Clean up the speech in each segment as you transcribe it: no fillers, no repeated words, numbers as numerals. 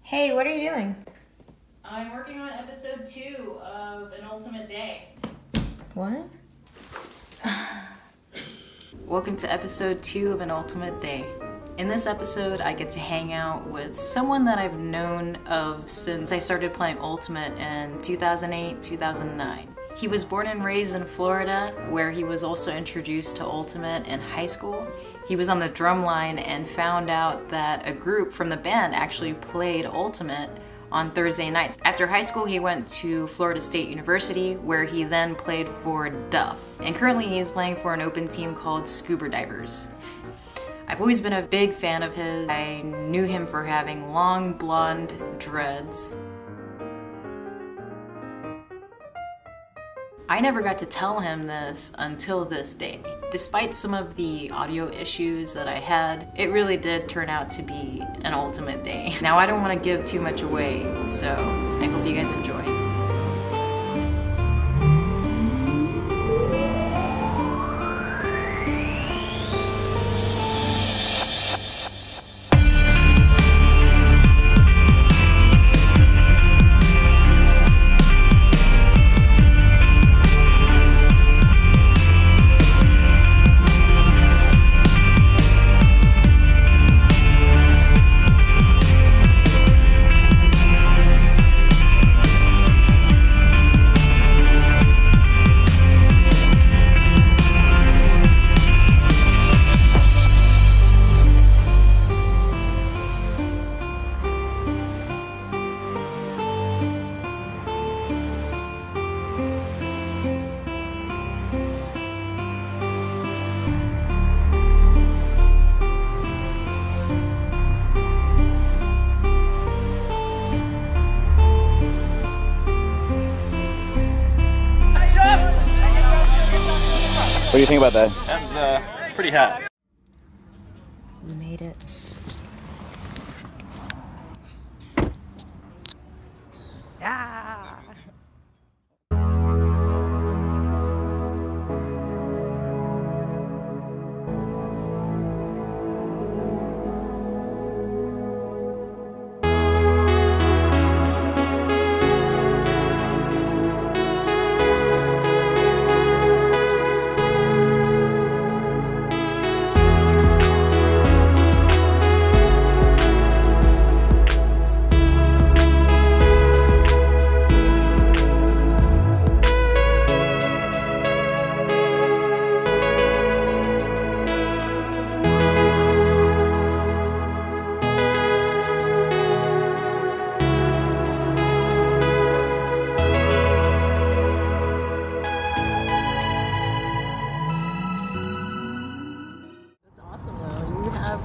Hey, what are you doing? I'm working on episode 2 of An Ultimate Day. What? Welcome to episode 2 of An Ultimate Day. In this episode, I get to hang out with someone that I've known of since I started playing Ultimate in 2008, 2009. He was born and raised in Florida, where he was also introduced to Ultimate in high school. He was on the drum line and found out that a group from the band actually played Ultimate on Thursday nights. After high school, he went to Florida State University, where he then played for Duff. And currently he's playing for an open team called Scuba Divers. I've always been a big fan of his. I knew him for having long blonde dreads. I never got to tell him this until this day. Despite some of the audio issues that I had, it really did turn out to be an ultimate day. Now I don't want to give too much away, so I hope you guys enjoy. What do you think about that? That's pretty hot. We made it. Ah!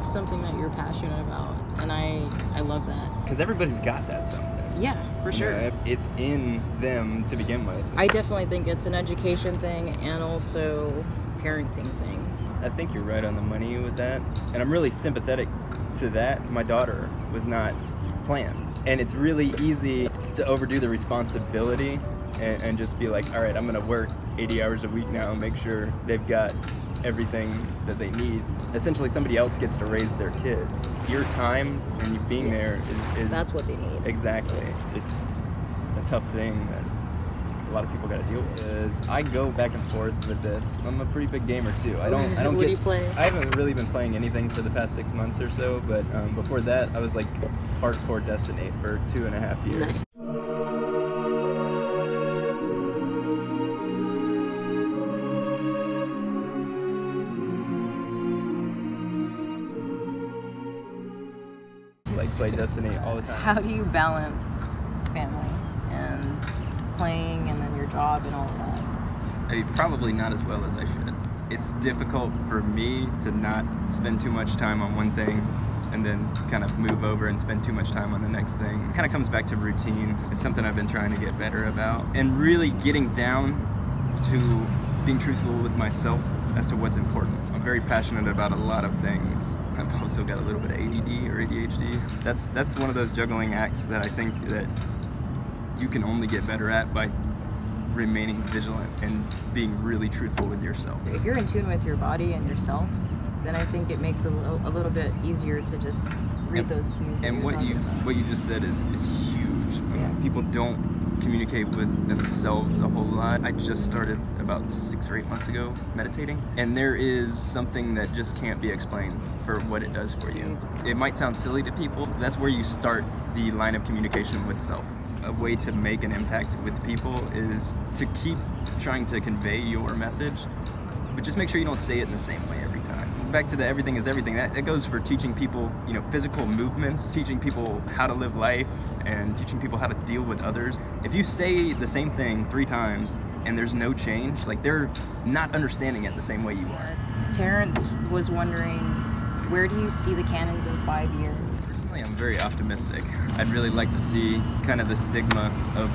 Something that you're passionate about, and I love that. Because everybody's got that something. Yeah, for sure. You know, it's in them to begin with. I definitely think it's an education thing and also parenting thing. I think you're right on the money with that, and I'm really sympathetic to that. My daughter was not planned, and it's really easy to overdo the responsibility and just be like, all right, I'm gonna work 80 hours a week now and make sure they've got everything that they need. Essentially, somebody else gets to raise their kids. Your time and you being there is that's what they need. Exactly. It's a tough thing that a lot of people got to deal with. Is I go back and forth with this. I'm a pretty big gamer too. I don't What do you play? I haven't really been playing anything for the past 6 months or so, but before that, I was like hardcore Destiny for 2.5 years. Nice. Like play Destiny all the time. How do you balance family and playing and then your job and all of that? I mean, probably not as well as I should. It's difficult for me to not spend too much time on one thing and then kind of move over and spend too much time on the next thing. It kind of comes back to routine. It's something I've been trying to get better about. And really getting down to being truthful with myself as to what's important. I'm very passionate about a lot of things. I've also got a little bit of ADD or ADHD. That's one of those juggling acts that I think that you can only get better at by remaining vigilant and being really truthful with yourself. If you're in tune with your body and yourself, then I think it makes it a little bit easier to just read those cues. And what you just said is huge. Yeah. People don't communicate with themselves a whole lot. I just started about 6 or 8 months ago meditating, and there is something that just can't be explained for what it does for you. It might sound silly to people. That's where you start the line of communication with self. A way to make an impact with people is to keep trying to convey your message, but just make sure you don't say it in the same way every time. Back to the everything is everything. That goes for teaching people, physical movements, teaching people how to live life, and teaching people how to deal with others. If you say the same thing 3 times and there's no change, like they're not understanding it the same way you are. Terrence was wondering, where do you see the cannons in 5 years? Personally, I'm very optimistic. I'd really like to see kind of the stigma of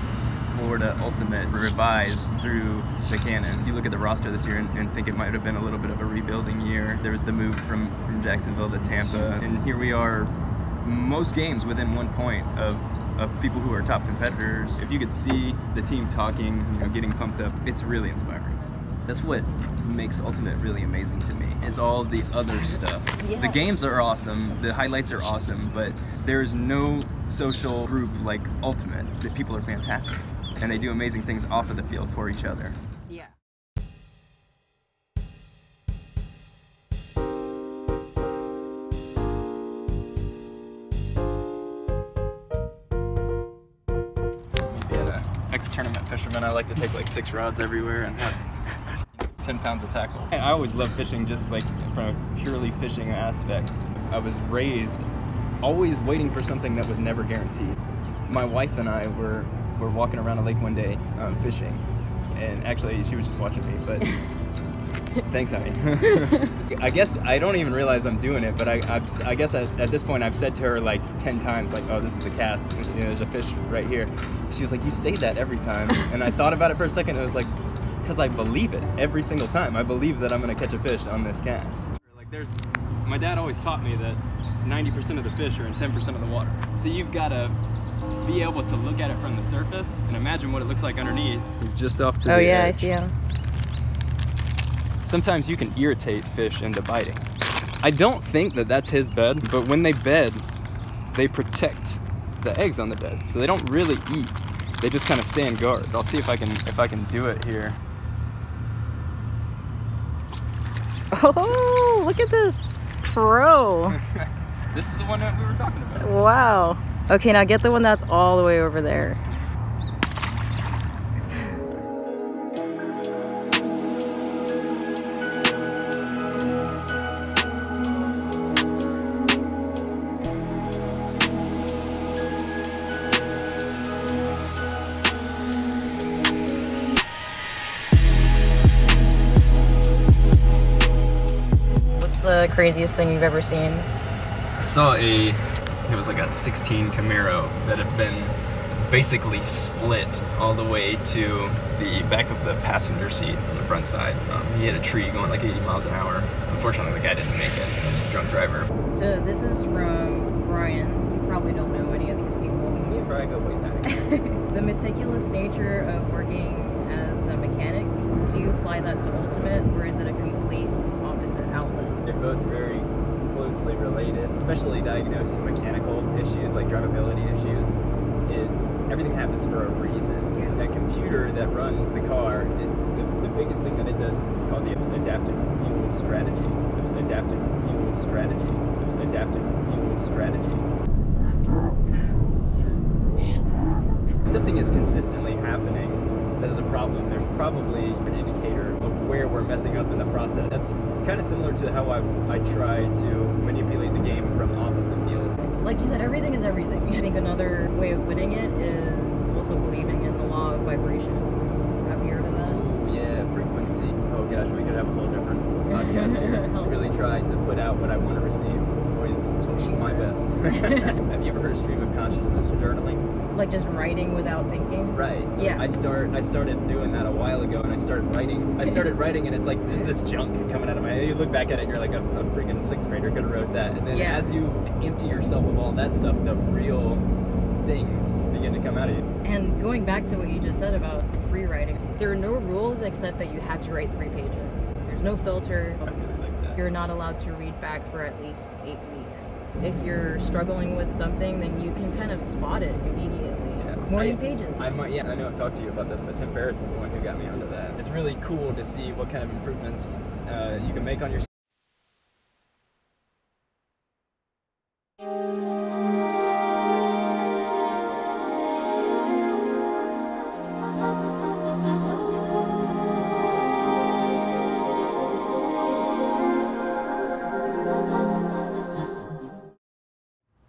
Florida Ultimate revised through the cannons. You look at the roster this year and think it might have been a little bit of a rebuilding year. There was the move from Jacksonville to Tampa, and here we are most games within 1 point of people who are top competitors. If you could see the team talking, getting pumped up, it's really inspiring. That's what makes Ultimate really amazing to me, is all the other stuff. Yeah. The games are awesome, the highlights are awesome, but there's no social group like Ultimate. The people are fantastic, and they do amazing things off of the field for each other. Yeah. Ex-tournament fisherman, I like to take like 6 rods everywhere and have 10 pounds of tackle. I always love fishing just like from a purely fishing aspect. I was raised always waiting for something that was never guaranteed. My wife and I were walking around a lake one day fishing, and actually she was just watching me, but thanks, honey. I guess I don't even realize I'm doing it, but I guess at this point I've said to her like 10 times, like, oh, this is the cast, there's a fish right here. She was like, you say that every time. And I thought about it for a second, and it was like, because I believe it every single time. I believe that I'm gonna catch a fish on this cast. Like my dad always taught me that 90% of the fish are in 10% of the water. So you've gotta be able to look at it from the surface and imagine what it looks like underneath. He's just off to the edge. Oh yeah, I see him. Sometimes you can irritate fish into biting. I don't think that that's his bed, but when they bed, they protect the eggs on the bed, so they don't really eat. They just kind of stand guard. I'll see if I can do it here. Oh, look at this pro. This is the one that we were talking about. Wow. Okay, now get the one that's all the way over there. The craziest thing you've ever seen? I saw it was like a 16 Camaro that had been basically split all the way to the back of the passenger seat on the front side. He hit a tree going like 80 miles an hour. Unfortunately, the guy didn't make it. Drunk driver. So this is from Brian. You probably don't know any of these people. Me and Brian go way back. The meticulous nature of working as a mechanic, do you apply that to Ultimate, or is it a complete opposite outlet? They're both very closely related, especially diagnosing mechanical issues like drivability issues. Is everything happens for a reason. Yeah. That computer that runs the car, the biggest thing that it does is called the adaptive fuel strategy. Adaptive fuel strategy. Adaptive fuel strategy. If something is consistently happening that is a problem, there's probably an indicator of where we're messing up in the process. That's kind of similar to how I try to manipulate the game from off of the field. Like you said, everything is everything. I think another way of putting it is also believing in the law of vibration. Have you heard of that? Oh yeah, frequency. Oh gosh, we could have a whole different podcast here. I really try to put out what I want to receive. Always my best. Have you ever heard of stream of consciousness journaling? Like just writing without thinking? Right. Yeah. I started doing that a while ago, and I started writing, and it's like just this junk coming out of my head. You look back at it and you're like, a freaking 6th grader could have wrote that. And then as you empty yourself of all that stuff, the real things begin to come out of you. And going back to what you just said about free writing, there are no rules except that you have to write 3 pages. There's no filter. I really like that. You're not allowed to read back for at least 8 weeks. if you're struggling with something, then you can kind of spot it immediately. Yeah. Morning pages. I know I've talked to you about this, but Tim Ferriss is the one who got me onto that. It's really cool to see what kind of improvements you can make on your.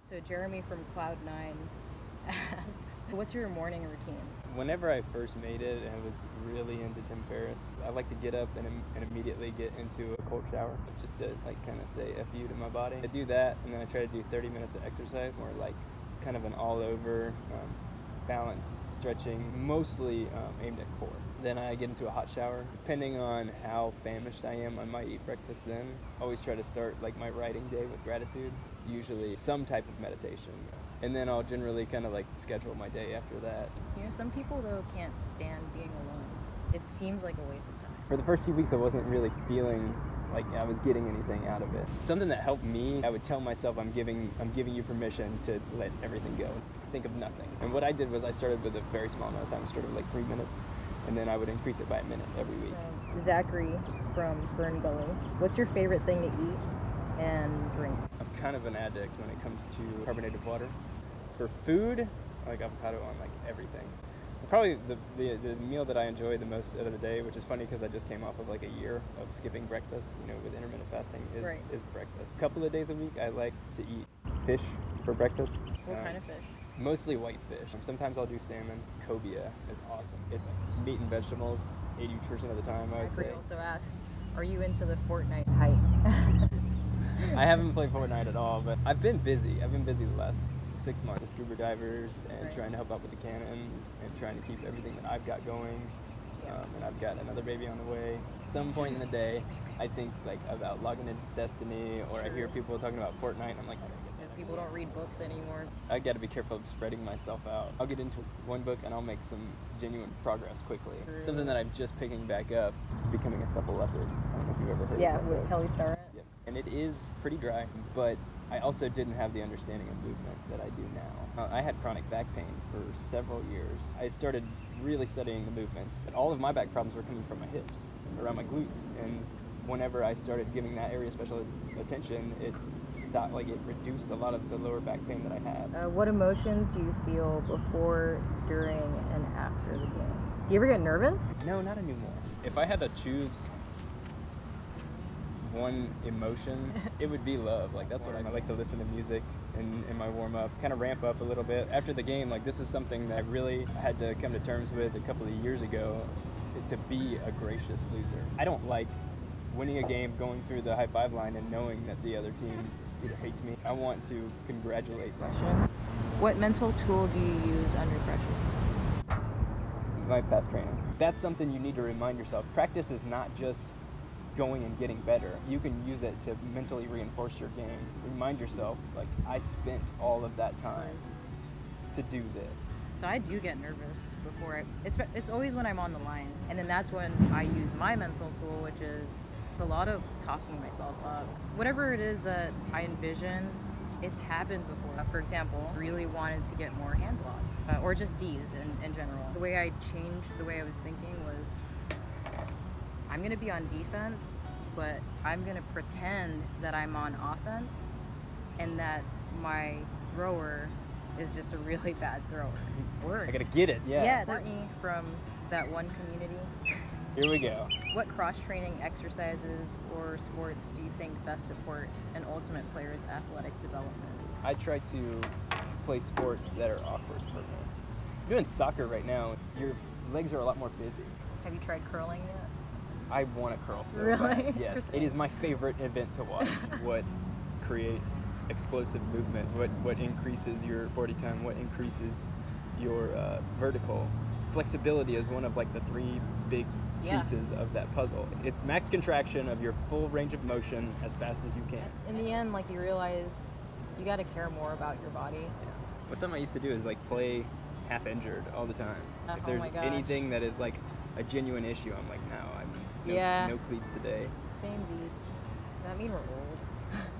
So Jeremy from Cloud9 asks, what's your morning routine? Whenever I first made it and was really into Tim Ferriss, I like to get up and immediately get into a cold shower, just to like kind of say F you to my body. I do that, and then I try to do 30 minutes of exercise, or like kind of an all-over balance stretching, mostly aimed at core. Then I get into a hot shower. Depending on how famished I am, I might eat breakfast then. Always try to start like my writing day with gratitude, usually some type of meditation. And then I'll generally kind of like schedule my day after that. You know, some people though can't stand being alone. It seems like a waste of time. For the first few weeks, I wasn't really feeling like I was getting anything out of it. Something that helped me, I would tell myself, I'm giving you permission to let everything go. Think of nothing. And what I did was I started with a very small amount of time. I started with like 3 minutes, and then I would increase it by a minute every week. Zachary from Fern Gully, what's your favorite thing to eat and drink? I'm kind of an addict when it comes to carbonated water. For food, I like avocado on like everything. Probably the meal that I enjoy the most out of the day, which is funny because I just came off of like a year of skipping breakfast, you know, with intermittent fasting, is breakfast. A couple of days a week, I like to eat fish for breakfast. What kind of fish? Mostly white fish. Sometimes I'll do salmon. Cobia is awesome. It's meat and vegetables 80% of the time, I would say. He also asks, are you into the Fortnite hype? I haven't played Fortnite at all, but I've been busy. I've been busy the last 6 months with scuba divers and trying to help out with the cannons and trying to keep everything that I've got going. And I've got another baby on the way. At some point in the day, I think like about logging into Destiny, or I hear people talking about Fortnite, and I'm like, because people don't read books anymore. I got to be careful of spreading myself out. I'll get into one book and I'll make some genuine progress quickly. Something that I'm just picking back up, Becoming a Supple Leopard. I don't know if you've ever heard of that with book. Kelly Starrett. Yep. And it is pretty dry, but I also didn't have the understanding of movement that I do now. I had chronic back pain for several years. I started really studying the movements, and all of my back problems were coming from my hips, around my glutes. And whenever I started giving that area special attention, it stopped, like it reduced a lot of the lower back pain that I had. What emotions do you feel before, during, and after the game? Do you ever get nervous? No, not anymore. If I had to choose one emotion, it would be love. Like that's what I like to listen to music in my warm-up, kind of ramp up a little bit. After the game, like this is something that I really had to come to terms with a couple of years ago, is to be a gracious loser. I don't like winning a game, going through the high five line and knowing that the other team either hates me. I want to congratulate them. What mental tool do you use under pressure? My past training. That's something you need to remind yourself. Practice is not just going and getting better. You can use it to mentally reinforce your game. Remind yourself, like, I spent all of that time to do this. So I do get nervous before it's always when I'm on the line, and then that's when I use my mental tool, which is it's a lot of talking myself up. Whatever it is that I envision, it's happened before. For example, really wanted to get more hand blocks, or just Ds in general. The way I changed the way I was thinking was, I'm gonna be on defense, but I'm gonna pretend that I'm on offense and that my thrower is just a really bad thrower. Worked. I gotta get it, yeah. Yeah, Courtney from that one community. Here we go. What cross-training exercises or sports do you think best support an ultimate player's athletic development? I try to play sports that are awkward for me. Doing soccer right now, your legs are a lot more busy. Have you tried curling yet? I want to curl so Really? bad. Yes, it is my favorite event to watch. What creates explosive movement, what increases your 40 time, what increases your vertical. Flexibility is one of like the 3 big pieces of that puzzle. It's max contraction of your full range of motion as fast as you can. In the end, like, you realize you got to care more about your body. Well, something I used to do is like play half injured all the time. If there's anything that is like a genuine issue, I'm like, no, no cleats today. Same Z. Does that mean we're old?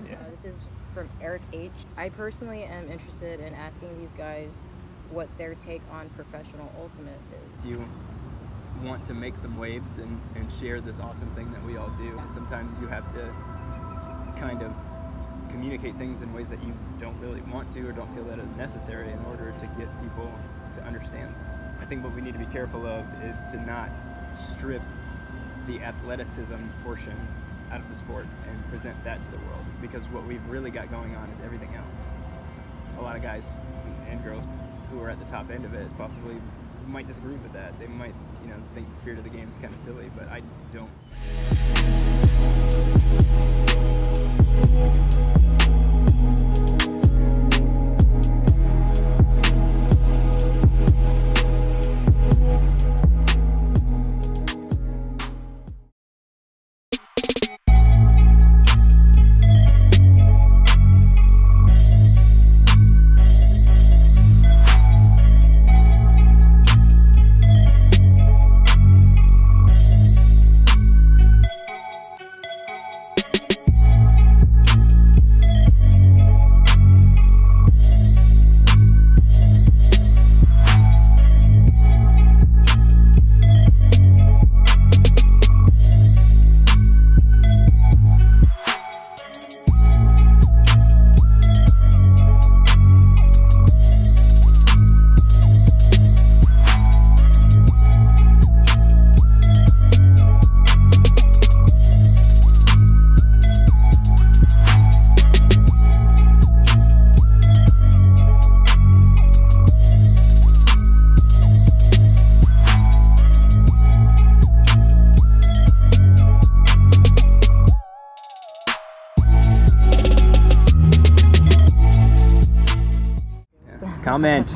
Yeah. This is from Eric H. I personally am interested in asking these guys what their take on professional ultimate is. If you want to make some waves and share this awesome thing that we all do, sometimes you have to kind of communicate things in ways that you don't really want to or don't feel that is necessary in order to get people to understand. I think what we need to be careful of is to not strip the athleticism portion out of the sport and present that to the world, because what we've really got going on is everything else. A lot of guys and girls who are at the top end of it possibly might disagree with that. They might, think the spirit of the game is kind of silly, but I don't. Comment.